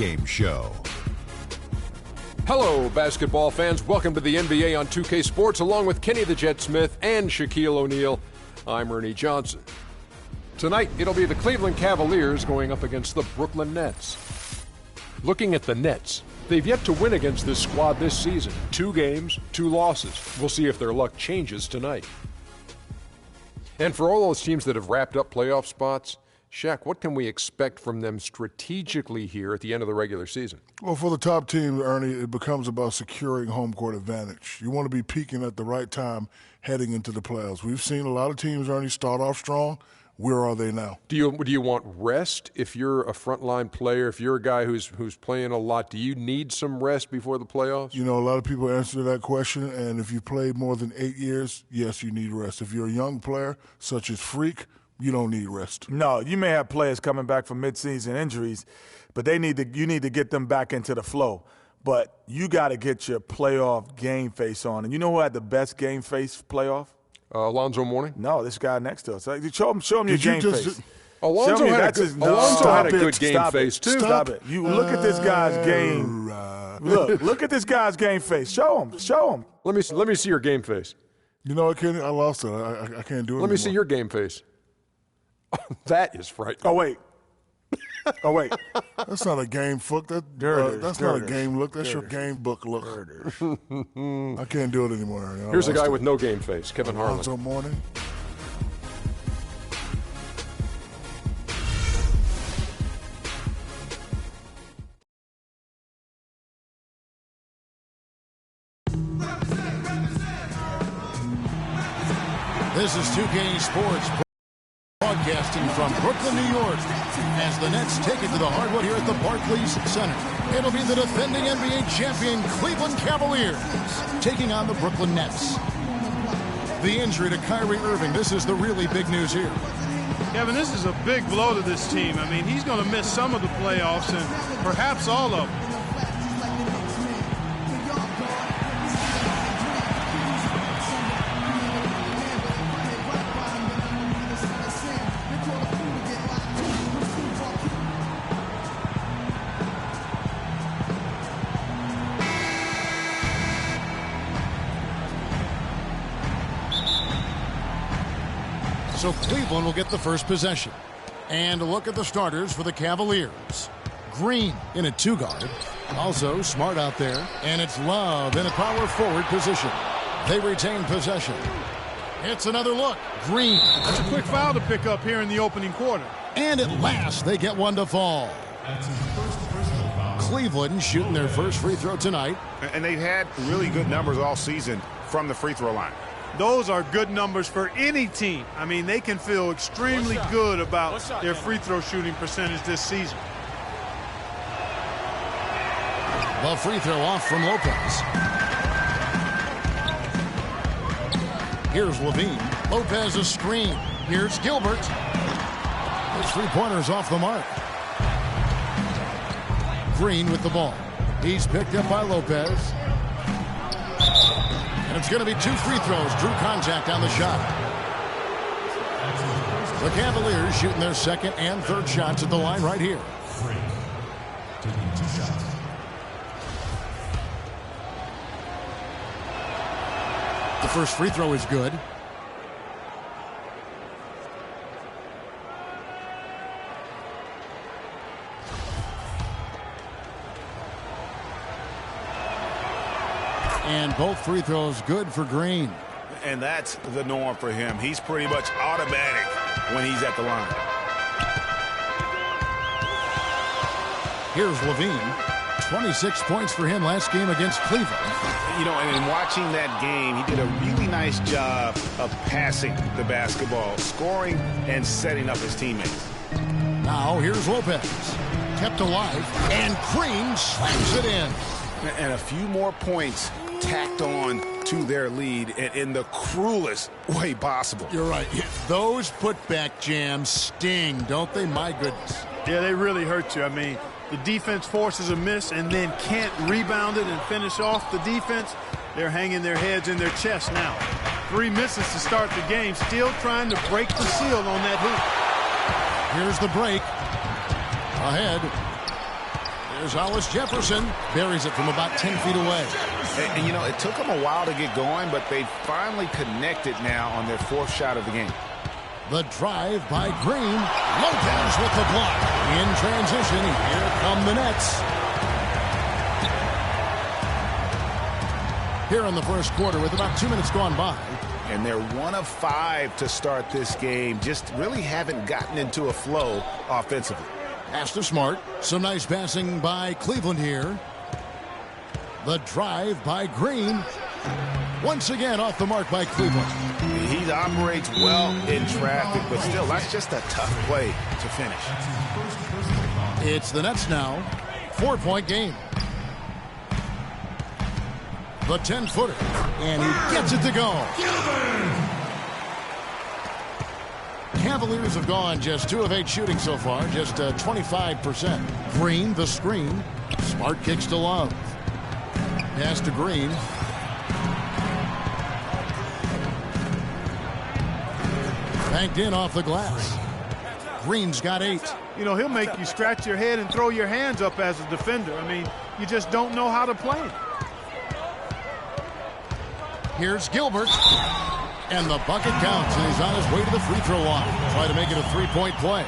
pregame show. Hello, basketball fans. Welcome to the NBA on 2K Sports, along with Kenny the Jet Smith and Shaquille O'Neal. I'm Ernie Johnson. Tonight, it'll be the Cleveland Cavaliers going up against the Brooklyn Nets. Looking at the Nets, they've yet to win against this squad this season. 2 games, 2 losses. We'll see if their luck changes tonight. And for all those teams that have wrapped up playoff spots, Shaq, what can we expect from them strategically here at the end of the regular season? Well, for the top teams, Ernie, it becomes about securing home court advantage. You want to be peaking at the right time heading into the playoffs. We've seen a lot of teams, Ernie, start off strong. Where are they now? Do you want rest if you're a frontline player, if you're a guy who's playing a lot? Do you need some rest before the playoffs? You know, a lot of people answer that question, and if you played more than 8 years, yes, you need rest. If you're a young player, such as Freak, you don't need rest. No, you may have players coming back from midseason injuries, but you need to get them back into the flow. But you got to get your playoff game face on. And you know who had the best game face playoff? Alonzo Mourning? No, this guy next to us. Show him your game face. Alonzo had a good game face, too. Stop it. You look at this guy's game. Look at this guy's game face. Show him. Let me see your game face. You know what, Kenny? I lost it. I can't do it Let me see your game face. That is frightening. Oh, wait. That's not a game look. That's not a game look. That's your game book look. I can't do it anymore. Ernie. Here's a guy with no game face, Kevin Harlan. Alonzo Mourning. This is 2K Sports, broadcasting from Brooklyn, New York, as the Nets take it to the hardwood here at the Barclays Center. It'll be the defending NBA champion Cleveland Cavaliers taking on the Brooklyn Nets. The injury to Kyrie Irving, this is the really big news here. Kevin, this is a big blow to this team. I mean, he's going to miss some of the playoffs and perhaps all of them. So Cleveland will get the first possession. And a look at the starters for the Cavaliers. Green in a 2-guard. Also Smart out there. And it's Love in a power forward position. They retain possession. It's another look. Green. That's a quick foul to pick up here in the opening quarter. And at last they get one to fall. Cleveland shooting their first free throw tonight. And they've had really good numbers all season from the free throw line. Those are good numbers for any team. I mean, they can feel extremely good about their free throw shooting percentage this season. The free throw off from Lopez. Here's Levine. Lopez a screen. Here's Gilbert. His three-pointer's off the mark. Green with the ball. He's picked up by Lopez. And it's going to be 2 free throws. Drew contact on the shot. The Cavaliers shooting their second and third shots at the line right here. The first free throw is good. And both free throws good for Green. And that's the norm for him. He's pretty much automatic when he's at the line. Here's Levine. 26 points for him last game against Cleveland. You know, and in watching that game, he did a really nice job of passing the basketball, scoring and setting up his teammates. Now here's Lopez. Kept alive, and Green slams it in. And a few more points tacked on to their lead in the cruelest way possible. You're right. Those putback jams sting, don't they? My goodness. Yeah, they really hurt you. I mean, the defense forces a miss and then can't rebound it and finish off the defense. They're hanging their heads in their chest now. 3 misses to start the game, still trying to break the seal on that hoop. Here's the break. Ahead. Here's Hollis Jefferson. Buries it from about 10 feet away. And, you know, it took them a while to get going, but they finally connected now on their fourth shot of the game. The drive by Green. Lopez with the block. In transition, here come the Nets. Here in the first quarter with about 2 minutes gone by. And they're 1 of 5 to start this game. Just really haven't gotten into a flow offensively. Pass to Smart. Some nice passing by Cleveland here. The drive by Green. Once again off the mark by Cleveland. He operates well in traffic, but still, that's just a tough play to finish. It's the Nets now. 4-point game. The 10-footer. And he gets it to go. Cavaliers have gone just 2 of 8 shooting so far, just 25%. Green, the screen. Smart kicks to Love. Pass to Green. Banked in off the glass. Green's got 8. You know, he'll make you scratch your head and throw your hands up as a defender. I mean, you just don't know how to play him. Here's Gilbert. And the bucket counts, and he's on his way to the free throw line. Try to make it a 3-point play.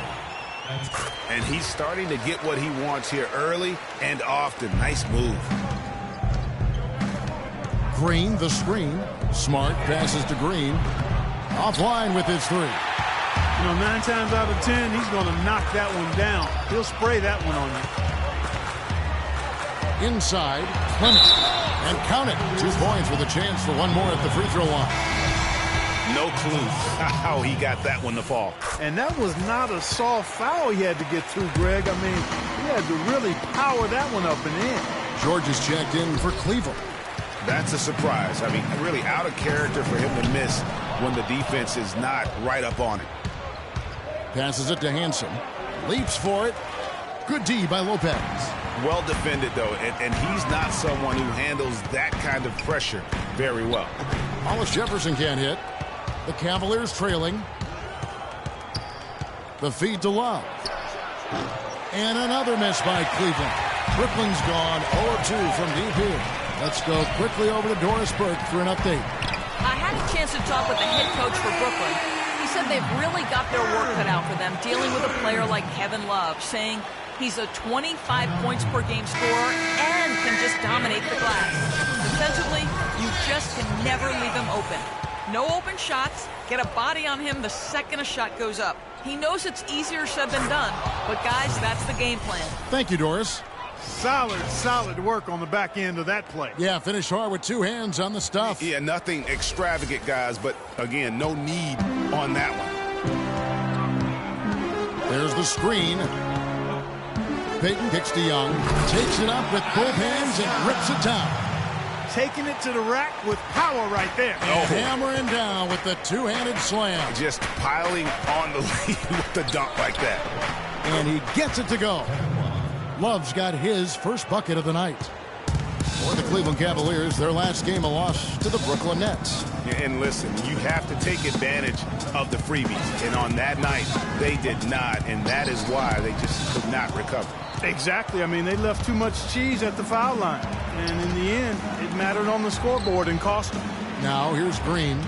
And he's starting to get what he wants here early and often. Nice move. Green, the screen. Smart passes to Green. Offline with his 3. You know, 9 times out of 10, he's going to knock that one down. He'll spray that one on you. Inside, Clement. And count it. 2 points with a chance for one more at the free throw line. No clue how he got that one to fall. And that was not a soft foul he had to get through, Greg. I mean, he had to really power that one up and in. George is checked in for Cleveland. That's a surprise. I mean, really out of character for him to miss when the defense is not right up on it. Passes it to Hansen. Leaps for it. Good D by Lopez. Well defended, though, and he's not someone who handles that kind of pressure very well. Hollis Jefferson can't hit. The Cavaliers trailing. The feed to Love. And another miss by Cleveland. Brooklyn's gone 0-2 from deep here. Let's go quickly over to Doris Burke for an update. I had a chance to talk with the head coach for Brooklyn. He said they've really got their work cut out for them dealing with a player like Kevin Love, saying he's a 25 points per game scorer and can just dominate the glass. Defensively, you just can never leave him open. No open shots. Get a body on him the second a shot goes up. He knows it's easier said than done, but guys, that's the game plan. Thank you, Doris. Solid work on the back end of that play. Yeah, finish hard with 2 hands on the stuff. Yeah, nothing extravagant, guys, but again, no need on that one. There's the screen. Payton kicks to Young. Takes it up with both hands and rips it down. Taking it to the rack with power right there. And hammering down with the 2-handed slam. Just piling on the lead with the dunk like that. And he gets it to go. Love's got his first bucket of the night. For the Cleveland Cavaliers, their last game a loss to the Brooklyn Nets. And listen, you have to take advantage of the freebies. And on that night, they did not. And that is why they just could not recover. Exactly. I mean, they left too much cheese at the foul line. And in the end, it mattered on the scoreboard and cost them. Now here's Green.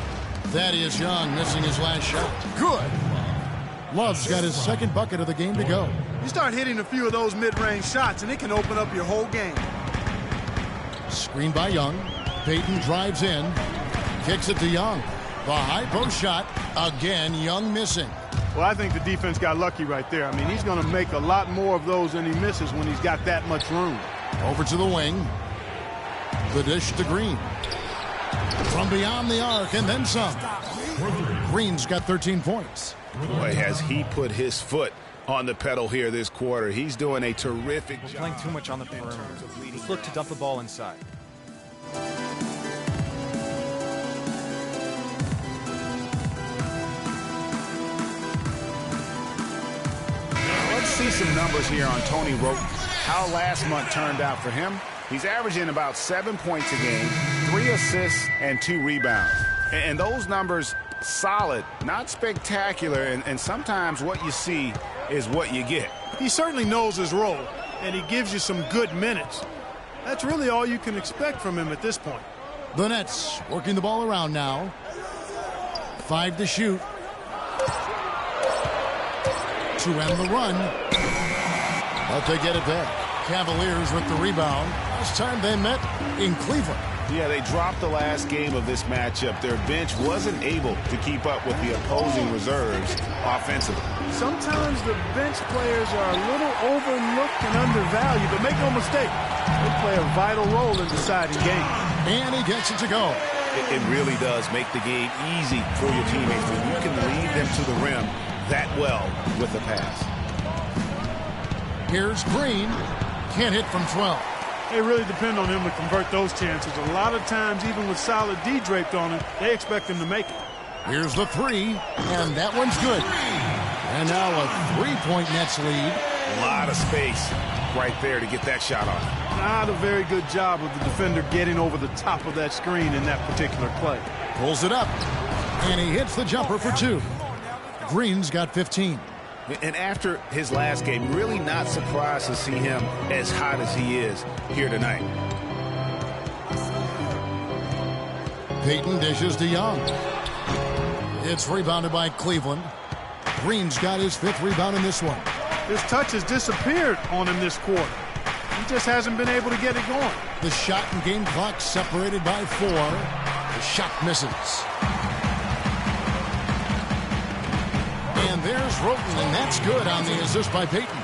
Thaddeus Young missing his last shot. Good. Love's got his second bucket of the game to go. You start hitting a few of those mid-range shots, and it can open up your whole game. Screen by Young. Payton drives in. Kicks it to Young. The high post shot. Again, Young missing. Well, I think the defense got lucky right there. I mean, he's going to make a lot more of those than he misses when he's got that much room. Over to the wing. The dish to Green. From beyond the arc and then some. Green's got 13 points. Boy, has he put his foot on the pedal here this quarter. He's doing a terrific job. Playing too much on the perimeter. Let's look to dump the ball inside. Let's see some numbers here on Tony Wroten. How last month turned out for him. He's averaging about 7 points a game, 3 assists, and 2 rebounds. And those numbers, solid, not spectacular, and sometimes what you see is what you get. He certainly knows his role, and he gives you some good minutes. That's really all you can expect from him at this point. The Nets working the ball around now. 5 to shoot. To end the run. But they get it back. Cavaliers with the rebound. Last time they met in Cleveland. Yeah, they dropped the last game of this matchup. Their bench wasn't able to keep up with the opposing reserves offensively. Sometimes the bench players are a little overlooked and undervalued, but make no mistake, they play a vital role in deciding games. And he gets it to go. It really does make the game easy for your teammates when you can lead them to the rim that well with a pass. Here's Green. Can't hit from 12. They really depend on him to convert those chances. A lot of times, even with solid D draped on him, they expect him to make it. Here's the 3, and that one's good. And now a 3-point Nets lead. A lot of space right there to get that shot off. Not a very good job of the defender getting over the top of that screen in that particular play. Pulls it up, and he hits the jumper for 2. Green's got 15. And after his last game, really not surprised to see him as hot as he is here tonight. Payton dishes to Young. It's rebounded by Cleveland. Green's got his 5th rebound in this one. His touch has disappeared on him this quarter. He just hasn't been able to get it going. The shot and game clock separated by 4. The shot misses. And there's Roten, and that's good on the assist by Payton.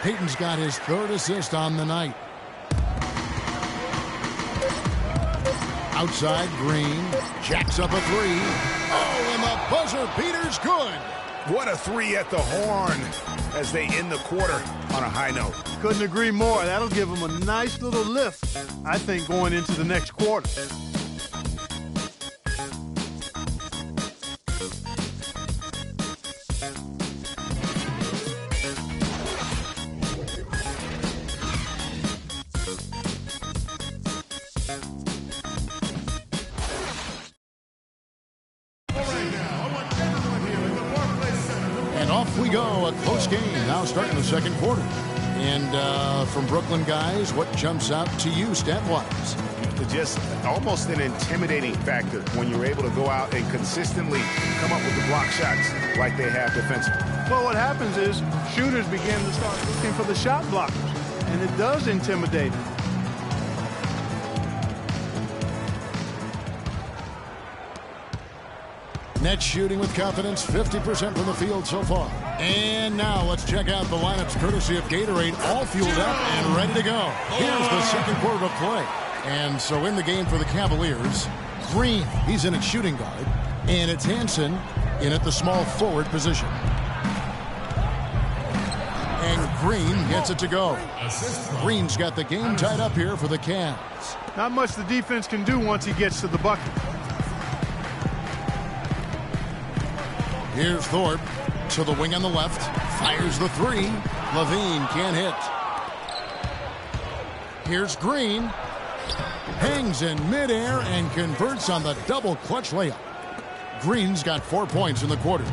Payton's got his 3rd assist on the night. Outside, Green jacks up a 3. Oh, and the buzzer beater's good. What a 3 at the horn as they end the quarter on a high note. Couldn't agree more. That'll give them a nice little lift, I think, going into the next quarter. We go, a close game now starting the second quarter. And from Brooklyn, guys, what jumps out to you stat-wise? Just almost an intimidating factor when you're able to go out and consistently come up with the block shots like they have defensively. Well, what happens is shooters begin to start looking for the shot blockers, and it does intimidate them. Nets shooting with confidence, 50% from the field so far. And now let's check out the lineups courtesy of Gatorade, all fueled up and ready to go. Here's the second quarter of play. And so in the game for the Cavaliers, Green, he's in at shooting guard, and it's Hansen in at the small forward position. And Green gets it to go. Green's got the game tied up here for the Cavs. Not much the defense can do once he gets to the bucket. Here's Thorpe to the wing on the left. Fires the 3. Levine can't hit. Here's Green. Hangs in midair and converts on the double clutch layup. Green's got 4 points in the quarter.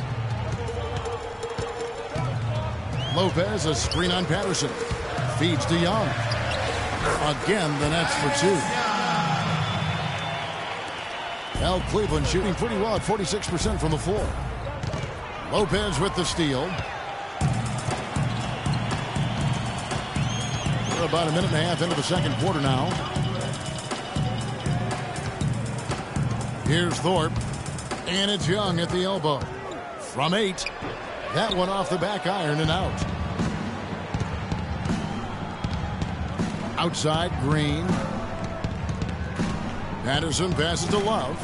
Lopez, a screen on Patterson. Feeds to Young. Again, the Nets for 2. Now Cleveland shooting pretty well at 46% from the floor. Lopez with the steal. We're about a minute and a half into the second quarter now. Here's Thorpe. And it's Young at the elbow. From 8. That one off the back iron and out. Outside, Green. Patterson passes to Love.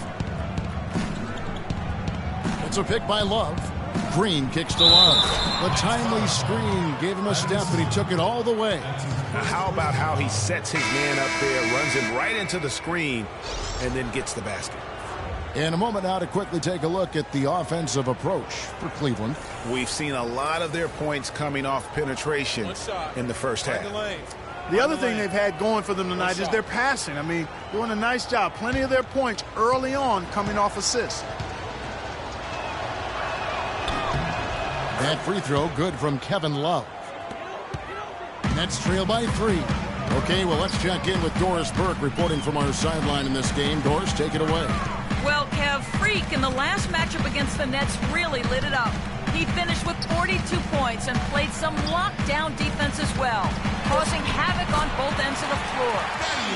It's a pick by Love. Green kicks to Love. The timely screen gave him a step, and he took it all the way. Now, how about how he sets his man up there, runs him right into the screen, and then gets the basket. In a moment now to quickly take a look at the offensive approach for Cleveland. We've seen a lot of their points coming off penetration in the first half. The other thing they've had going for them tonight is their passing. I mean, doing a nice job. Plenty of their points early on coming off assists. That free throw good from Kevin Love. Nets trail by 3. Okay, well, let's check in with Doris Burke reporting from our sideline in this game. Doris, take it away. Well, Kev, Freak in the last matchup against the Nets really lit it up. He finished with 42 points and played some lockdown defense as well, causing havoc on both ends of the floor.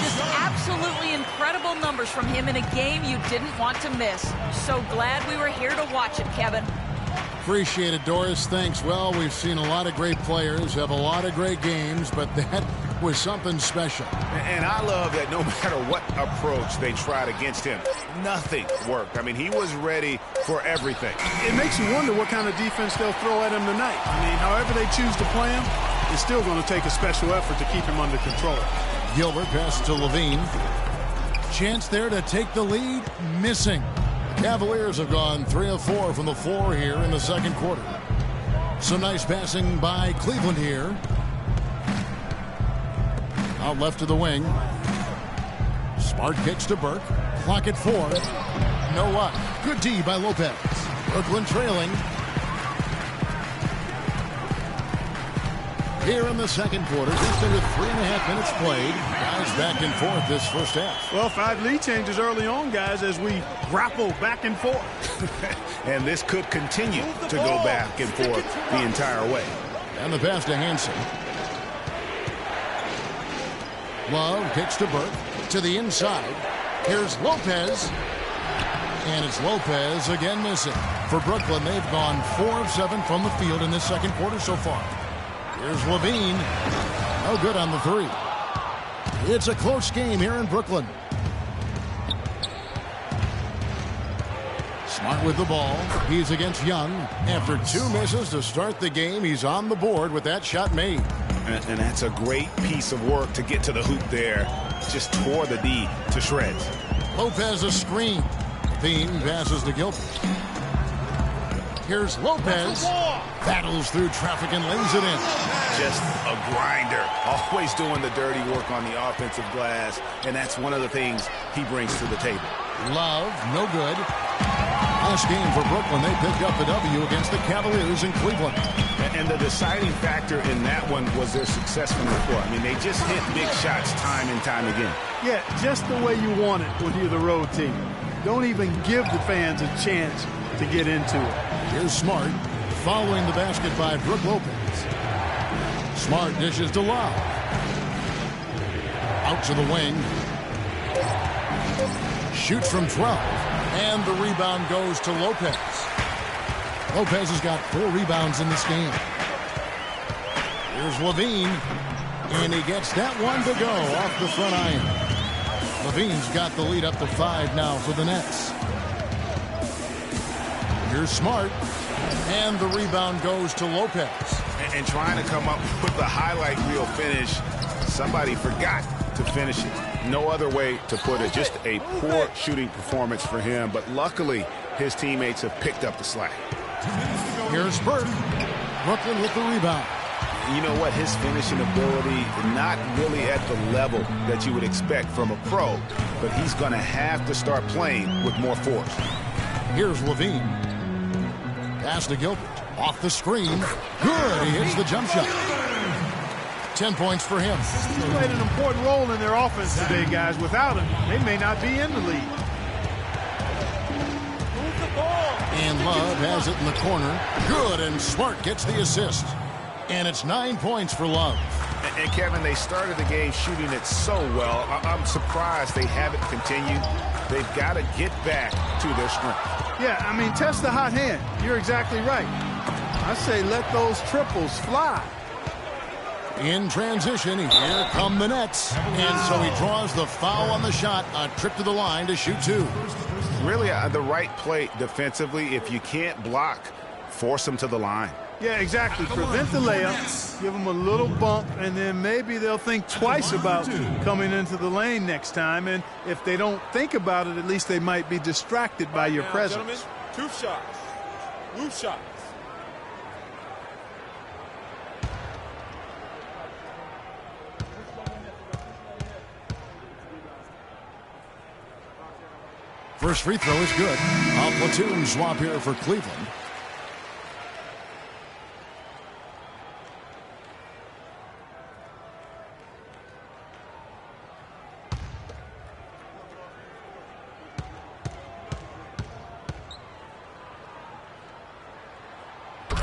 Just absolutely incredible numbers from him in a game you didn't want to miss. So glad we were here to watch it, Kevin. Appreciate it, Doris. Thanks. Well, we've seen a lot of great players have a lot of great games, but that was something special. And I love that no matter what approach they tried against him, nothing worked. I mean, he was ready for everything. It makes you wonder what kind of defense they'll throw at him tonight. I mean, however they choose to play him, it's still going to take a special effort to keep him under control. Gilbert passes to Levine. Chance there to take the lead, missing. Cavaliers have gone 3 of 4 from the floor here in the second quarter. Some nice passing by Cleveland here. Out left to the wing. Smart kicks to Burke. Clock at 4. No luck. Good D by Lopez. Brooklyn trailing. Here in the second quarter, just under 3.5 minutes played. Guys back and forth this first half. Well, 5 lead changes early on, guys, as we grapple back and forth. And this could continue to go back and forth the entire way. And the pass to Hansen. Love kicks to Burke. To the inside. Here's Lopez. And it's Lopez again missing. For Brooklyn, they've gone 4 of 7 from the field in this second quarter so far. Here's Levine. No good on the 3. It's a close game here in Brooklyn. Smart with the ball. He's against Young. After 2 misses to start the game, he's on the board with that shot made. And that's a great piece of work to get to the hoop there. Just tore the D to shreds. Lopez a screen. Levine passes to Gilbert. Here's Lopez. Battles through traffic and lays it in. Just a grinder. Always doing the dirty work on the offensive glass. And that's one of the things he brings to the table. Love, no good. Last game for Brooklyn, they picked up the W against the Cavaliers in Cleveland. And the deciding factor in that one was their success from the floor. I mean, they just hit big shots time and time again. Yeah, just the way you want it when you're the road team. Don't even give the fans a chance to get into it. Here's Smart, following the basket by Brook Lopez. Smart dishes to Love. Out to the wing. Shoots from 12. And the rebound goes to Lopez. Lopez has got 4 rebounds in this game. Here's Levine. And he gets that one to go off the front iron. Levine's got the lead up to 5 now for the Nets. Here's Smart. And the rebound goes to Lopez. And trying to come up with the highlight reel finish, somebody forgot to finish it. No other way to put it. Just a poor shooting performance for him. But luckily, his teammates have picked up the slack. Here's Burke. Brooklyn with the rebound. You know what? His finishing ability, not really at the level that you would expect from a pro. But he's going to have to start playing with more force. Here's Levine. Pass to Gilbert. Off the screen. Good. He hits the jump shot. 10 points for him. He's played an important role in their offense today, guys. Without him, they may not be in the lead. And Love has it in the corner. Good, and Smart gets the assist. And it's 9 points for Love. And Kevin, they started the game shooting it so well. I'm surprised they haven't continued. They've got to get back to their strength. Yeah, I mean, test the hot hand. You're exactly right. I say let those triples fly. In transition, here come the Nets. And so he draws the foul on the shot. A trip to the line to shoot 2. Really the right play defensively. If you can't block, force them to the line. Yeah, exactly. Prevent the layup, give them a little bump, and then maybe they'll think twice about coming into the lane next time. And if they don't think about it, at least they might be distracted by your presence. 2 shots. Loose shots. First free throw is good. A platoon swap here for Cleveland.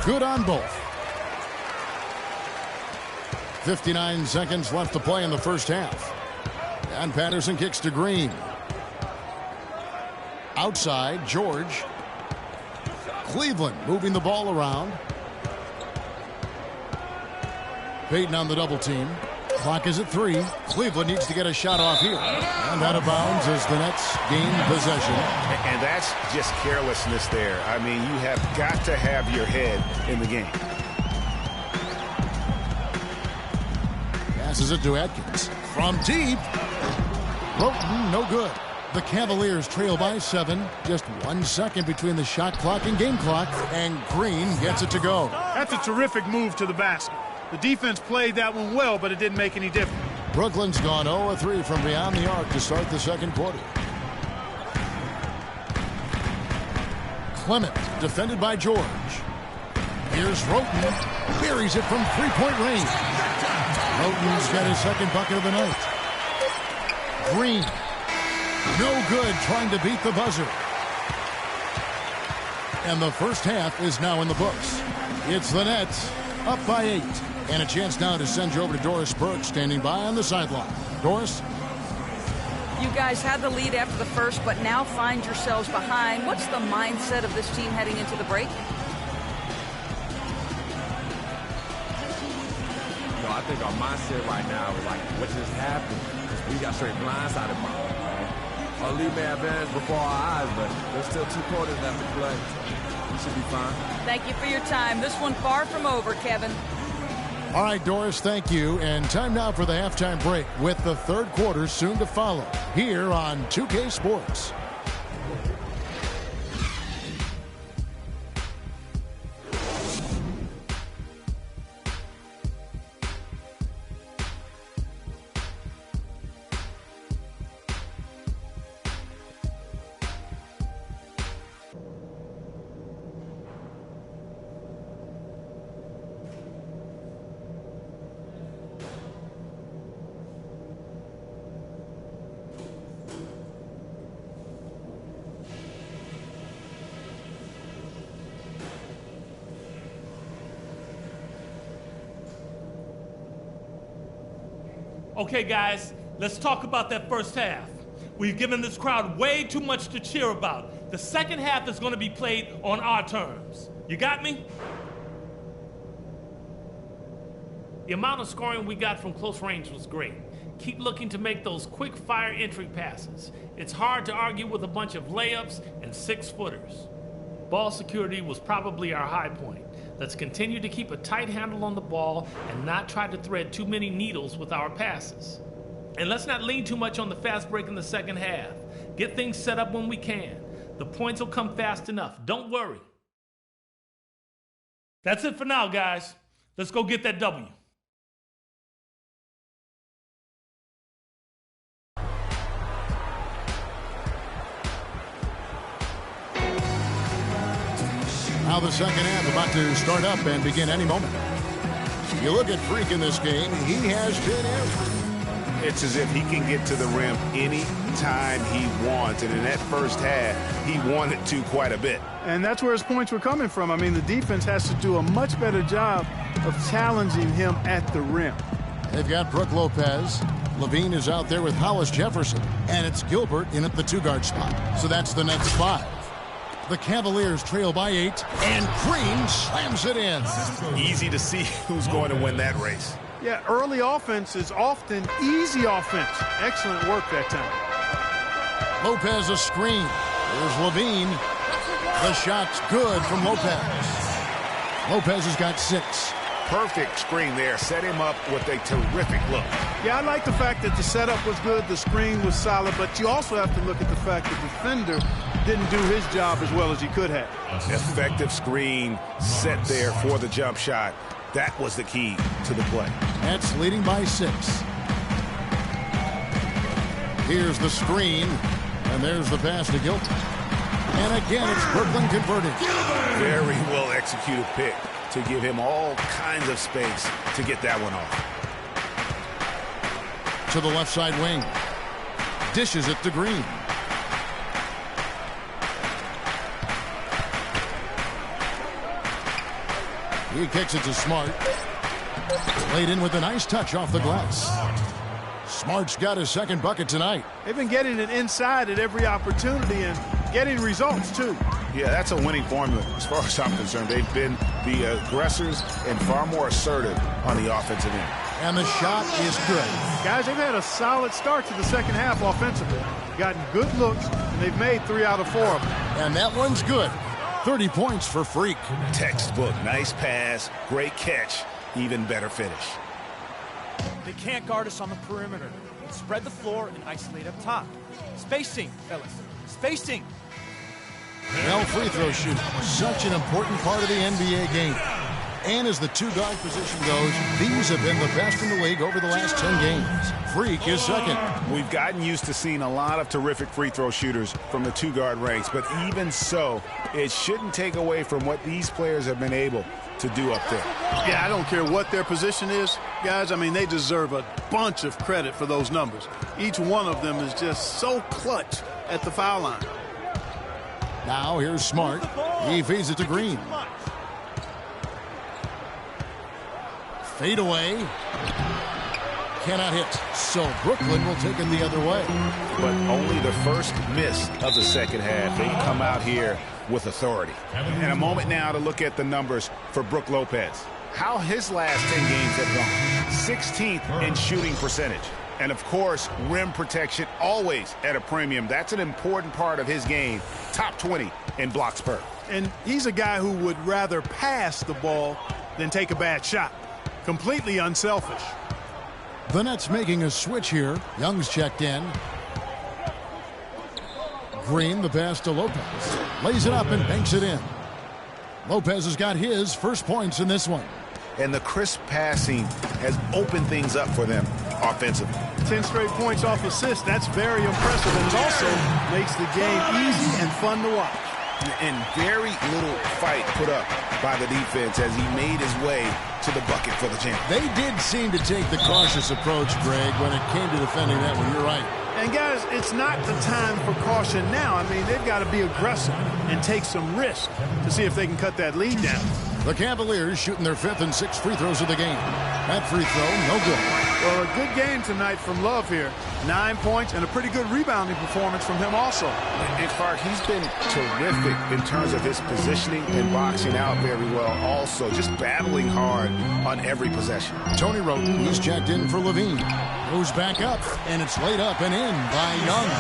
Good on both. 59 seconds left to play in the first half. And Patterson kicks to Green. Outside, George. Cleveland moving the ball around. Payton on the double team. Clock is at 3. Cleveland needs to get a shot off here. And out of bounds as the Nets gain possession. And that's just carelessness there. I mean, you have got to have your head in the game. Passes it to Atkins. From deep. Roten, no good. The Cavaliers trail by 7. Just 1 second between the shot clock and game clock. And Green gets it to go. That's a terrific move to the basket. The defense played that one well, but it didn't make any difference. Brooklyn's gone 0-3 from beyond the arc to start the second quarter. Clement, defended by George. Here's Roten. Buries it from three-point range. Roten's got his second bucket of the night. Green. No good, trying to beat the buzzer. And the first half is now in the books. It's the Nets up by 8. And a chance now to send you over to Doris Burke, standing by on the sideline. Doris? You guys had the lead after the first, but now find yourselves behind. What's the mindset of this team heading into the break? I think our mindset right now is like, what just happened? We got straight blindsided by it. Our lead may have vanished before our eyes, but there's still 2 quarters left to play. We should be fine. Thank you for your time. This one far from over, Kevin. All right, Doris, thank you. And time now for the halftime break with the third quarter soon to follow here on 2K Sports. Okay, guys, let's talk about that first half. We've given this crowd way too much to cheer about. The second half is going to be played on our terms. You got me? The amount of scoring we got from close range was great. Keep looking to make those quick-fire entry passes. It's hard to argue with a bunch of layups and 6-footers. Ball security was probably our high point. Let's continue to keep a tight handle on the ball and not try to thread too many needles with our passes. And let's not lean too much on the fast break in the second half. Get things set up when we can. The points will come fast enough. Don't worry. That's it for now, guys. Let's go get that W. Now the second half about to start up and begin any moment. You look at Freak in this game, he has been everywhere. It's as if he can get to the rim any time he wants. And in that first half, he wanted to quite a bit. And that's where his points were coming from. I mean, the defense has to do a much better job of challenging him at the rim. They've got Brooke Lopez. Levine is out there with Hollis Jefferson. And it's Gilbert in at the 2-guard spot. So that's the Nets 5. The Cavaliers trail by 8, and Green slams it in. Easy to see who's going to win that race. Yeah, early offense is often easy offense. Excellent work that time. Lopez a screen. Here's Levine. The shot's good from Lopez. Lopez has got 6. Perfect screen there. Set him up with a terrific look. Yeah, I like the fact that the setup was good, the screen was solid, but you also have to look at the fact that the defender didn't do his job as well as he could have. Effective screen set there for the jump shot. That was the key to the play. Nets leading by 6. Here's the screen, and there's the pass to Gilbert. And again, it's Brooklyn converting. Very well executed pick to give him all kinds of space to get that one off. To the left side wing. Dishes it to Green. He kicks it to Smart. Laid in with a nice touch off the glass. Smart's got his second bucket tonight. They've been getting it inside at every opportunity and getting results, too. Yeah, that's a winning formula as far as I'm concerned. They've been the aggressors and far more assertive on the offensive end. And the shot is good. Guys, they've had a solid start to the second half offensively. Gotten good looks, and they've made 3 out of 4 of them. And that one's good. 30 points for Freak. Textbook. Nice pass, great catch, even better finish. They can't guard us on the perimeter. Spread the floor and isolate up top. Spacing, fellas. Spacing. Well, free throw shooting, such an important part of the NBA game. And as the two-guard position goes, these have been the best in the league over the last 10 games. Freak is second. We've gotten used to seeing a lot of terrific free throw shooters from the two-guard ranks, but even so, it shouldn't take away from what these players have been able to do up there. Yeah, I don't care what their position is, guys. I mean, they deserve a bunch of credit for those numbers. Each one of them is just so clutch at the foul line. Now here's Smart. He feeds it to Green. Fade away. Cannot hit. So Brooklyn will take it the other way. But only the first miss of the second half. They come out here with authority. And a moment now to look at the numbers for Brook Lopez. How his last 10 games have gone. 16th in shooting percentage. And, of course, rim protection always at a premium. That's an important part of his game. Top 20 in blocks per. And he's a guy who would rather pass the ball than take a bad shot. Completely unselfish. The Nets making a switch here. Young's checked in. Green, the pass to Lopez. Lays it up and banks it in. Lopez has got his first points in this one. And the crisp passing has opened things up for them offensively. 10 straight points off assists. That's very impressive. And it also makes the game easy and fun to watch. And very little fight put up by the defense as he made his way to the bucket for the jam. They did seem to take the cautious approach, Greg, when it came to defending that one. You're right. And, guys, it's not the time for caution now. I mean, they've got to be aggressive and take some risk to see if they can cut that lead down. The Cavaliers shooting their 5th and 6th free throws of the game. That free throw, no good. Well, a good game tonight from Love here. 9 points and a pretty good rebounding performance from him also. In fact, he's been terrific in terms of his positioning and boxing out very well also. Just battling hard on every possession. Tony Roten, he's checked in for Levine. Goes back up, and it's laid up and in by Young.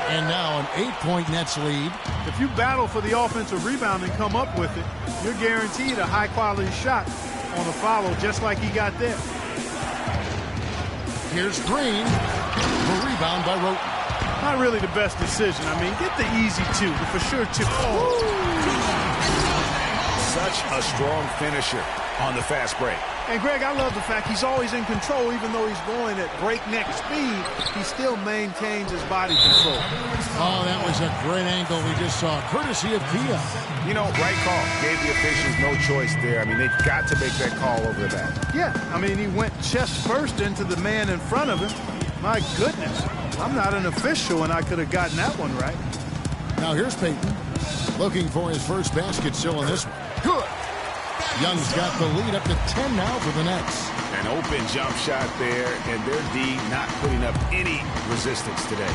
And now an 8-point Nets lead. If you battle for the offensive rebound and come up with it, you're guaranteed a high-quality shot on the follow, just like he got there. Here's Green. The rebound by Roten. Not really the best decision. I mean, get the easy two, the for sure two. Such a strong finisher on the fast break. And, Greg, I love the fact he's always in control. Even though he's going at breakneck speed, he still maintains his body control. Oh, that was a great angle we just saw, courtesy of Kia. You know, right call. Gave the officials no choice there. I mean, they've got to make that call over the back. Yeah, I mean, he went chest first into the man in front of him. My goodness, I'm not an official, and I could have gotten that one right. Now here's Payton, looking for his first basket still in this one. Good. Young's got the lead up to 10 now for the Nets. An open jump shot there, and their D not putting up any resistance today.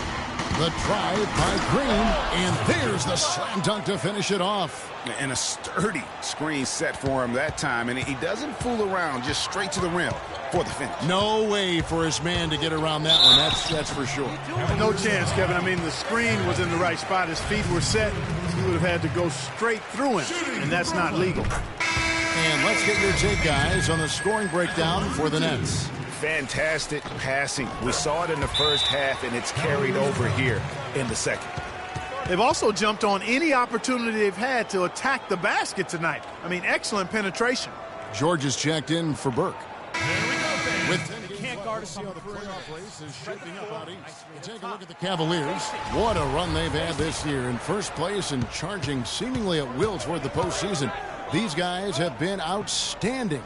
The drive by Green, and there's the slam dunk to finish it off. And a sturdy screen set for him that time, and he doesn't fool around, just straight to the rim for the finish. No way for his man to get around that one, that's for sure. No chance, Kevin. I mean, the screen was in the right spot. His feet were set. He would have had to go straight through him, and that's not legal. And let's get your take, guys, on the scoring breakdown for the Nets. Fantastic passing. We saw it in the first half, and it's carried over here in the second. They've also jumped on any opportunity they've had to attack the basket tonight. I mean, excellent penetration. George is checked in for Burke. With can't guard us on the perimeter. Take a look at the Cavaliers. What a run they've had this year. In first place and charging seemingly at will toward the postseason. These guys have been outstanding.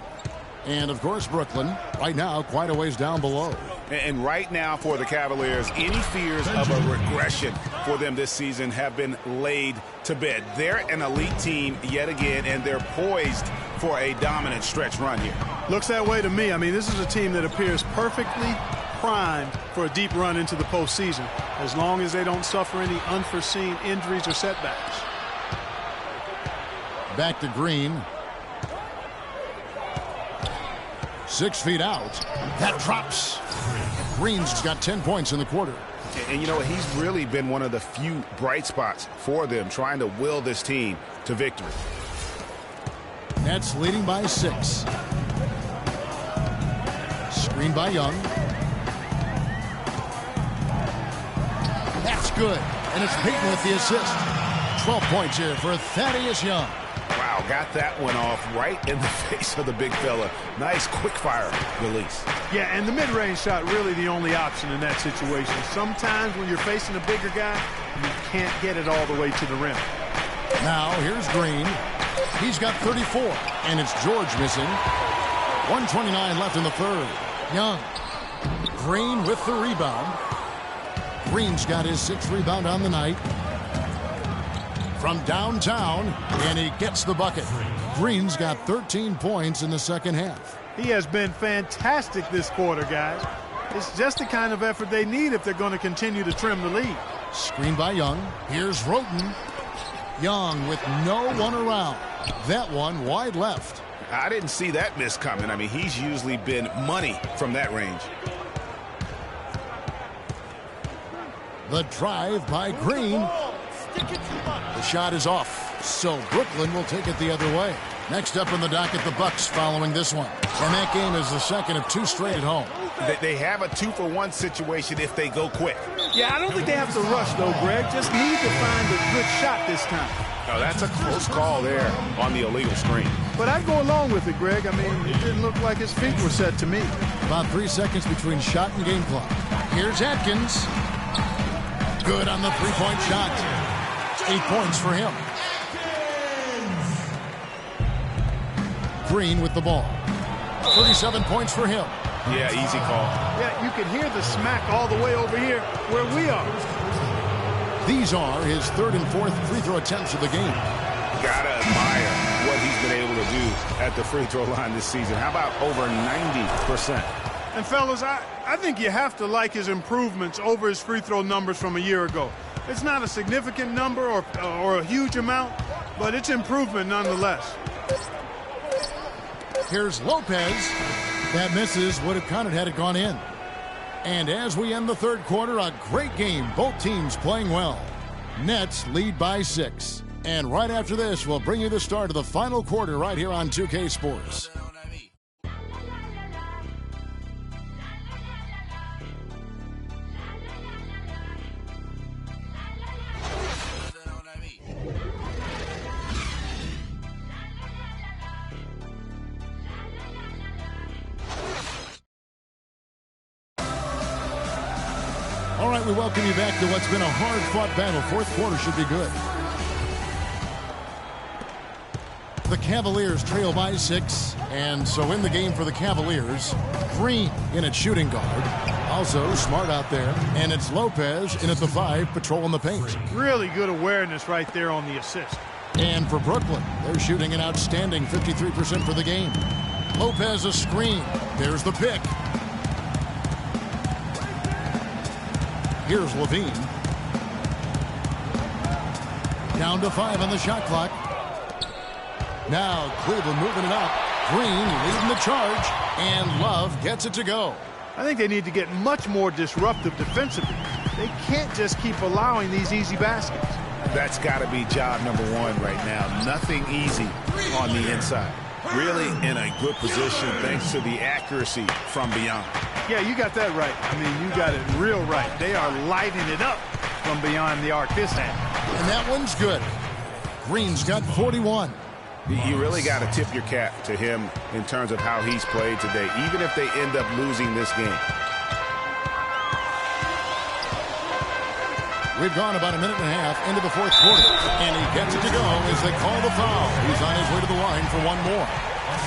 And, of course, Brooklyn, right now, quite a ways down below. And right now for the Cavaliers, any fears of a regression for them this season have been laid to bed. They're an elite team yet again, and they're poised for a dominant stretch run here. Looks that way to me. I mean, this is a team that appears perfectly primed for a deep run into the postseason, as long as they don't suffer any unforeseen injuries or setbacks. Back to Green. 6 feet out. That drops. Green's got 10 points in the quarter. And you know, he's really been one of the few bright spots for them, trying to will this team to victory. Nets leading by 6. Screen by Young. That's good. And it's Peyton with the assist. 12 points here for Thaddeus Young. Wow, got that one off right in the face of the big fella. Nice quick fire release. Yeah, and the mid-range shot really the only option in that situation. Sometimes when you're facing a bigger guy, you can't get it all the way to the rim. Now here's Green. He's got 34, and it's George missing. 1:29 left in the third. Young. Green with the rebound. Green's got his 6th rebound on the night. From downtown, and he gets the bucket. Green's got 13 points in the second half. He has been fantastic this quarter, guys. It's just the kind of effort they need if they're going to continue to trim the lead. Screen by Young. Here's Roten. Young with no one around. That one wide left. I didn't see that miss coming. I mean, he's usually been money from that range. The drive by Green. The shot is off, so Brooklyn will take it the other way. Next up on the docket, the Bucks following this one. And that game is the second of 2 straight at home. They have a 2-for-1 situation if they go quick. Yeah, I don't think they have to rush, though, Greg. Just need to find a good shot this time. Oh, that's a close call there on the illegal screen. But I'd go along with it, Greg. I mean, it didn't look like his feet were set to me. About 3 seconds between shot and game clock. Here's Atkins. Good on the 3-point shot. 8 points for him. Green with the ball. 37 points for him. Yeah, easy call. Yeah, you can hear the smack all the way over here where we are. These are his 3rd and 4th free throw attempts of the game. Gotta admire what he's been able to do at the free throw line this season. How about over 90%? And fellas, I think you have to like his improvements over his free throw numbers from a year ago. It's not a significant number or a huge amount, but it's improvement nonetheless. Here's Lopez. That misses. Would have counted had it gone in. And as we end the third quarter, a great game. Both teams playing well. Nets lead by 6. And right after this, we'll bring you the start of the final quarter right here on 2K Sports. All right, we welcome you back to what's been a hard-fought battle. Fourth quarter should be good. The Cavaliers trail by 6, and so in the game for the Cavaliers, Green in at shooting guard. Also smart out there, and it's Lopez in at the 5, patrolling the paint. Really good awareness right there on the assist. And for Brooklyn, they're shooting an outstanding 53% for the game. Lopez a screen. There's the pick. Here's Levine. Down to 5 on the shot clock. Now Cleveland moving it up. Green leading the charge, and Love gets it to go. I think they need to get much more disruptive defensively. They can't just keep allowing these easy baskets. That's got to be job number 1 right now. Nothing easy on the inside. Really in a good position thanks to the accuracy from beyond. Yeah, you got that right. I mean, you got it real right. They are lighting it up from beyond the arc this half. And that one's good. Green's got 41. You really got to tip your cap to him in terms of how he's played today, even if they end up losing this game. We've gone about a minute and a half into the fourth quarter, and he gets it to go as they call the foul. He's on his way to the line for one more.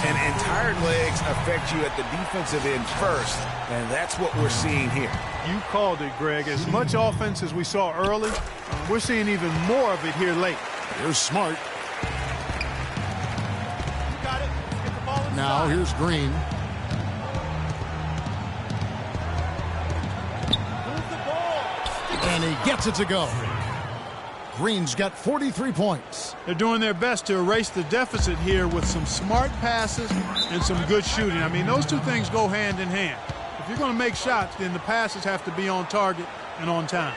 And tired legs affect you at the defensive end first, and that's what we're seeing here. You called it, Greg. As much offense as we saw early, we're seeing even more of it here late. Here's Smart. Now here's Green. And he gets it to go. Green's got 43 points. They're doing their best to erase the deficit here with some smart passes and some good shooting. I mean, those two things go hand in hand. If you're going to make shots, then the passes have to be on target and on time.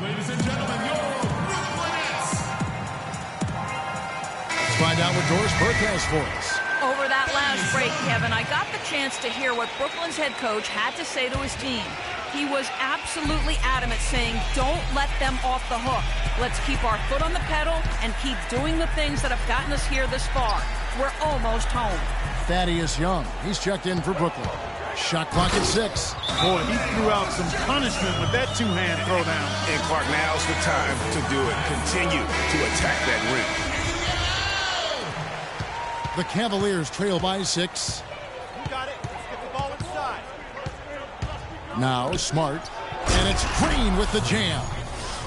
Ladies and gentlemen, your Brooklyn Nets. Let's find out what Doris Burke has for us. Over that last break, Kevin, I got the chance to hear what Brooklyn's head coach had to say to his team. He was absolutely adamant, saying, don't let them off the hook. Let's keep our foot on the pedal and keep doing the things that have gotten us here this far. We're almost home. Thaddeus Young, he's checked in for Brooklyn. Shot clock at 6. Boy, he threw out some punishment with that two-hand throwdown. And Clark, now's the time to do it. Continue to attack that rim. The Cavaliers trail by 6. You got it. Let's get the ball inside. Now Smart. And it's Green with the jam.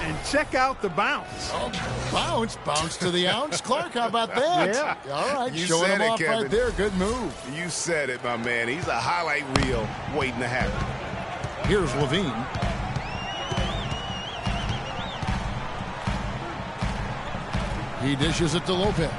And check out the bounce. Oh, bounce to the ounce. Clark, how about that? Yeah. All right, You showing said him it, off Kevin. right there. Good move. You said it, my man. He's a highlight reel waiting to happen. Here's Levine. He dishes it to Lopez.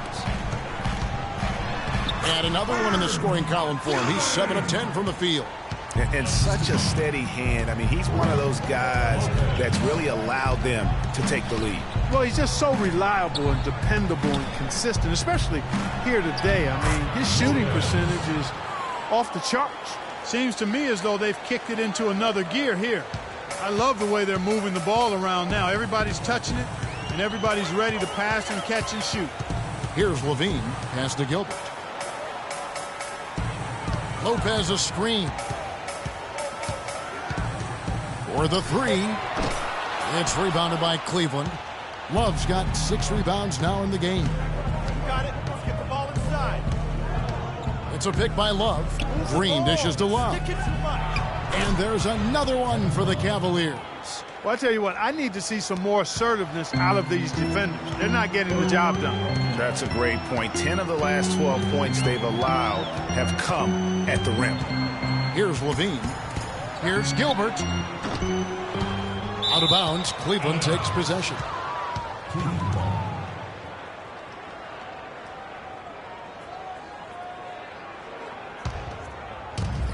And another one in the scoring column for him. He's 7 of 10 from the field. And such a steady hand. I mean, he's one of those guys that's really allowed them to take the lead. Well, he's just so reliable and dependable and consistent, especially here today. I mean, his shooting percentage is off the charts. Seems to me as though they've kicked it into another gear here. I love the way they're moving the ball around now. Everybody's touching it, and everybody's ready to pass and catch and shoot. Here's Levine. Pass to Gilbert. Lopez a screen. For the 3. It's rebounded by Cleveland. Love's got 6 rebounds now in the game. You got it. Let's get the ball inside. It's a pick by Love. Green dishes to Love. Stick it too much. And there's another one for the Cavaliers. Well, I tell you what, I need to see some more assertiveness out of these defenders. They're not getting the job done. That's a great point. 10 of the last 12 points they've allowed have come at the rim. Here's Levine. Here's Gilbert. Out of bounds, Cleveland takes possession.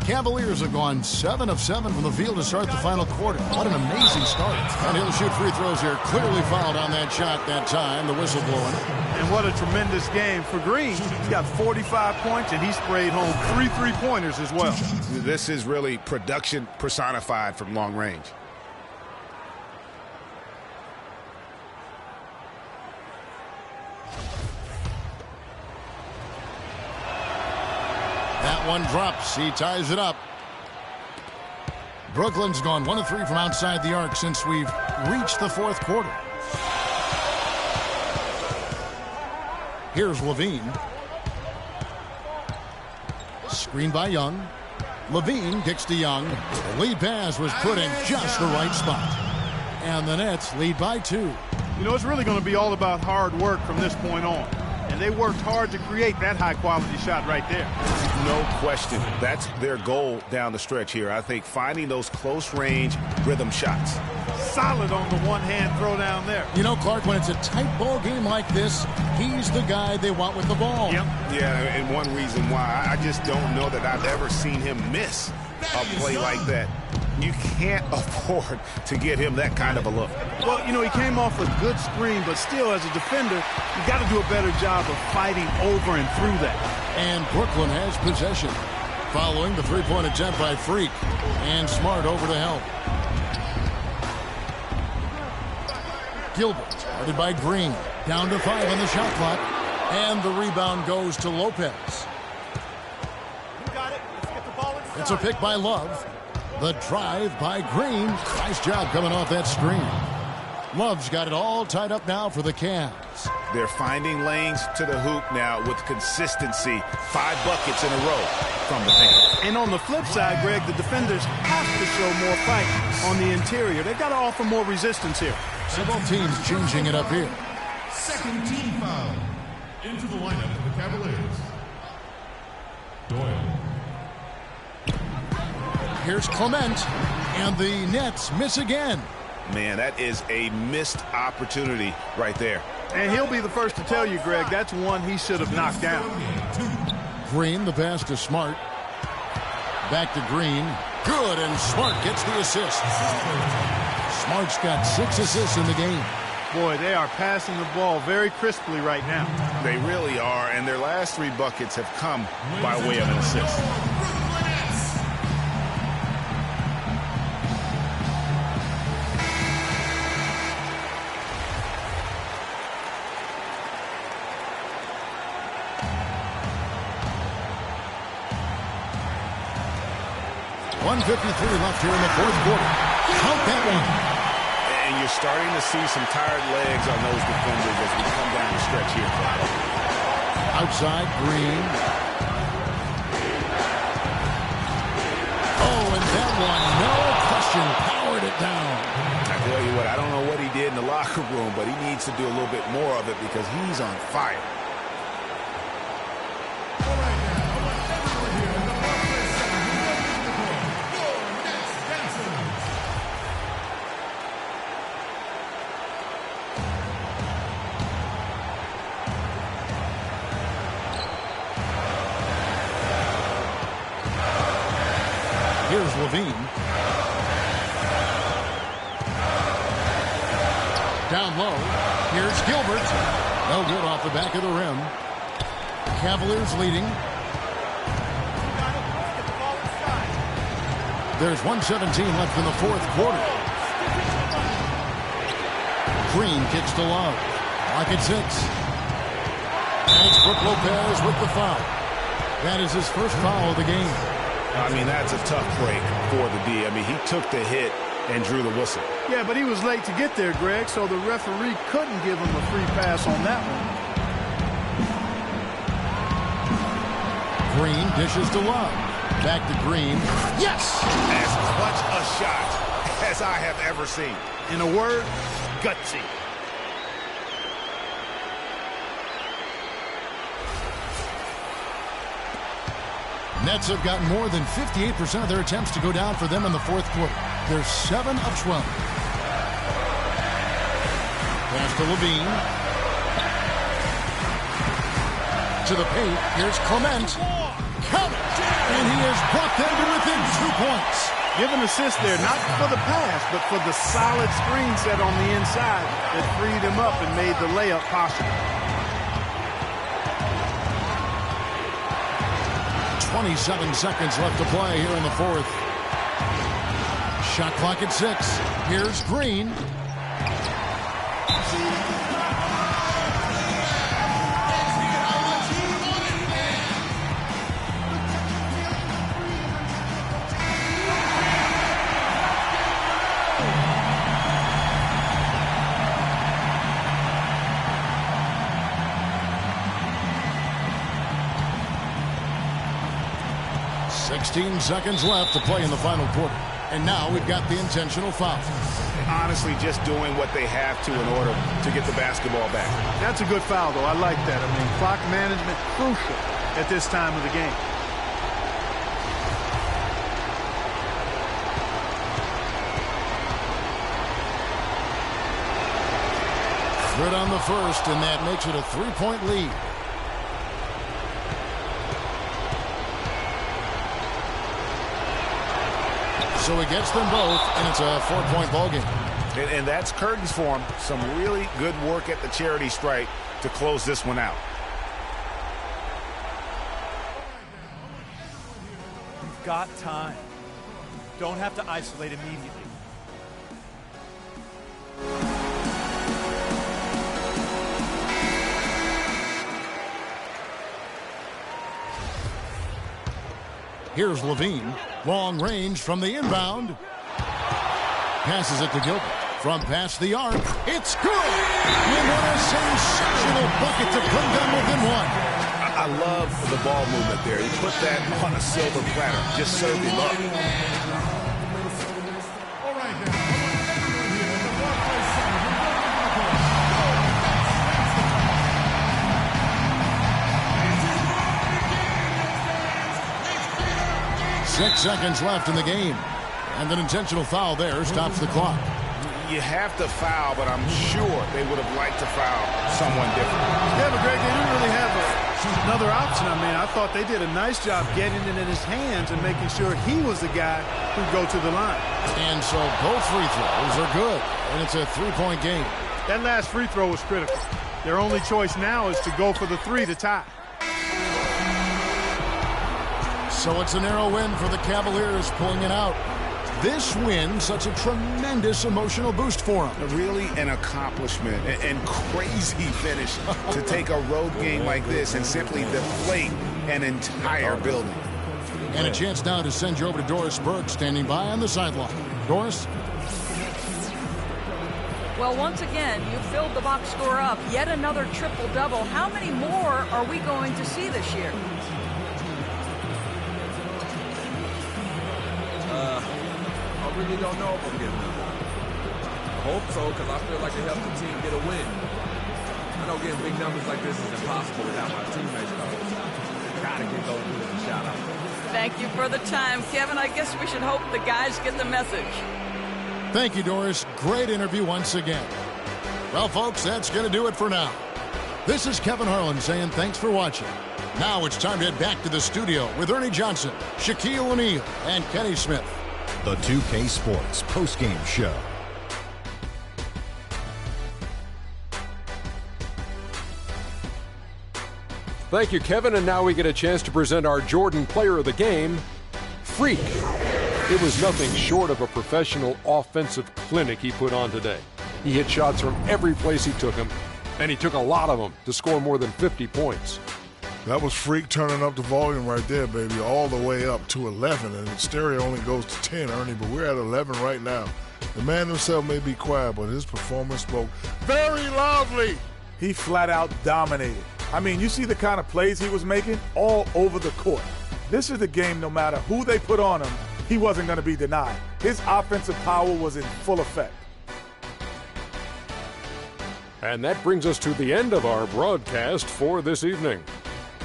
Cavaliers have gone 7 of 7 from the field to start the final quarter. What an amazing start. And he'll shoot free throws here. Clearly fouled on that shot that time. The whistle blowing. And what a tremendous game for Green. He's got 45 points, and he sprayed home 3 3-pointers as well. This is really production personified from long range. That one drops. He ties it up. Brooklyn's gone 1 of 3 from outside the arc since we've reached the 4th quarter. Here's Levine. Screen by Young. Levine kicks to Young. The lead pass was put in just the right spot. And the Nets lead by 2. You know, it's really going to be all about hard work from this point on. And they worked hard to create that high-quality shot right there. No question. That's their goal down the stretch here. I think finding those close-range rhythm shots. Solid on the one-hand throw down there. You know, Clark, when it's a tight ball game like this, he's the guy they want with the ball. Yep. Yeah, and one reason why I just don't know that I've ever seen him miss a play like that. You can't afford to get him that kind of a look. Well, you know, he came off a good screen, but still, as a defender, you got to do a better job of fighting over and through that. And Brooklyn has possession. Following the three-point attempt by Freak. And Smart over to help. Gilbert started by Green. Down to 5 on the shot clock. And the rebound goes to Lopez. You got it. Let's get the ball inside. It's a pick by Love. The drive by Green. Nice job coming off that screen. Love's got it all tied up now for the Cavs. They're finding lanes to the hoop now with consistency. 5 buckets in a row from the paint. And on the flip side, Greg, the defenders have to show more fight on the interior. They've got to offer more resistance here. So both teams changing it up here. Second team foul. Into the lineup for the Cavaliers. Doyle. Here's Clement, and the Nets miss again. Man, that is a missed opportunity right there. And he'll be the first to tell you, Greg, that's one he should have knocked down. Green, the pass to Smart. Back to Green. Good, and Smart gets the assist. Smart's got 6 assists in the game. Boy, they are passing the ball very crisply right now. They really are, and their last 3 buckets have come by way of an assist. .153 left here in the fourth quarter. Count that one. And you're starting to see some tired legs on those defenders as we come down the stretch here. Outside, Green. Oh, and that one, no question, powered it down. I tell you what, I don't know what he did in the locker room, but he needs to do a little bit more of it because he's on fire. Here's Levine. Down low. Here's Gilbert. No good off the back of the rim. Cavaliers leading. There's 1:17 left in the fourth quarter. Green kicks to Love. Lock at 6. And it's Brook Lopez with the foul. That is his first foul of the game. I mean, that's a tough break for the D. I mean, he took the hit and drew the whistle. Yeah, but he was late to get there, Greg, so the referee couldn't give him a free pass on that one. Green dishes to Love. Back to Green. Yes! As clutch a shot as I have ever seen. In a word, gutsy. Nets have gotten more than 58% of their attempts to go down for them in the fourth quarter. They're 7 of 12. Pass to Levine. To the paint. Here's Clement. Count it! And he has brought them to within 2 points. Give an assist there, not for the pass, but for the solid screen set on the inside that freed him up and made the layup possible. 27 seconds left to play here in the fourth. Shot clock at 6. Here's Green. Seconds left to play in the final quarter. And now we've got the intentional foul. Honestly, just doing what they have to in order to get the basketball back. That's a good foul, though. I like that. I mean, clock management crucial at this time of the game. Third on the first, and that makes it a 3-point lead. So he gets them both, and it's a 4-point ball game. And that's curtains for him. Some really good work at the charity stripe to close this one out. You've got time. Don't have to isolate immediately. Here's Levine. Long range from the inbound. Passes it to Gilbert. From past the arc. It's good! And what a sensational bucket to put them within 1. I love the ball movement there. He put that on a silver platter. Just served him up. 6 seconds left in the game. And an intentional foul there stops the clock. You have to foul, but I'm sure they would have liked to foul someone different. Yeah, but Greg, they didn't really have another option. I mean, I thought they did a nice job getting it in his hands and making sure he was the guy who'd go to the line. And so both free throws are good, and it's a 3-point game. That last free throw was critical. Their only choice now is to go for the 3 to tie. So it's a narrow win for the Cavaliers, pulling it out. This win, such a tremendous emotional boost for them. Really an accomplishment and crazy finish to take a road game like this and simply deflate an entire building. And a chance now to send you over to Doris Burke, standing by on the sideline. Doris? Well, once again, you filled the box score up. Yet another triple-double. How many more are we going to see this year? I really don't know if I'm getting them. I hope so, because I feel like it helps the team get a win. I know getting big numbers like this is impossible without my teammates, though. Gotta give those dudes a shout out. Thank you for the time, Kevin. I guess we should hope the guys get the message. Thank you, Doris. Great interview once again. Well, folks, that's going to do it for now. This is Kevin Harlan saying thanks for watching. Now it's time to head back to the studio with Ernie Johnson, Shaquille O'Neal, and Kenny Smith. The 2K Sports postgame show. Thank you, Kevin. And now we get a chance to present our Jordan Player of the Game, Freak. It was nothing short of a professional offensive clinic he put on today. He hit shots from every place he took them, and he took a lot of them to score more than 50 points. That was Freak turning up the volume right there, baby, all the way up to 11. And the stereo only goes to 10, Ernie, but we're at 11 right now. The man himself may be quiet, but his performance spoke very loudly. He flat out dominated. I mean, you see the kind of plays he was making all over the court. This is the game, no matter who they put on him, he wasn't going to be denied. His offensive power was in full effect. And that brings us to the end of our broadcast for this evening.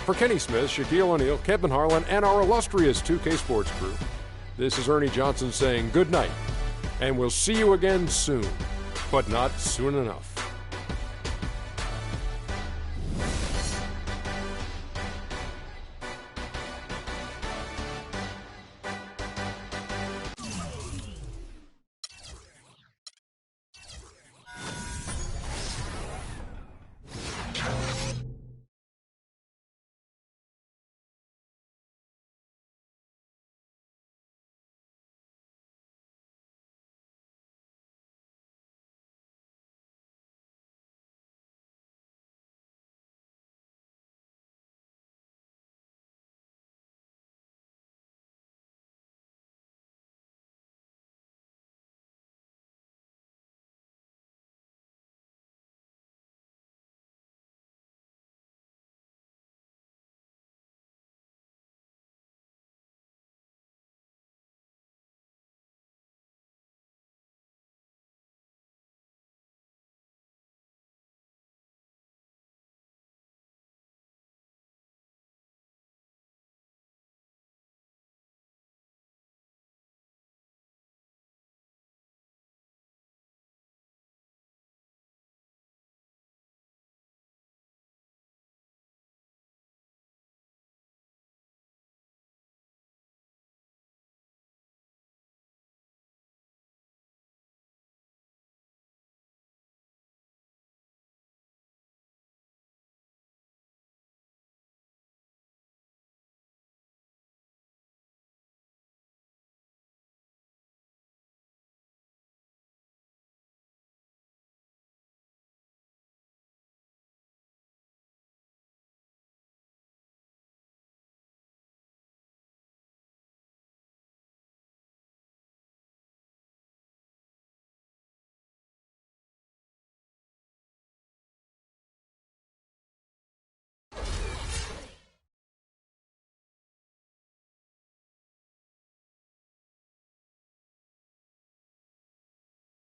For Kenny Smith, Shaquille O'Neal, Kevin Harlan, and our illustrious 2K Sports crew, this is Ernie Johnson saying good night, and we'll see you again soon, but not soon enough.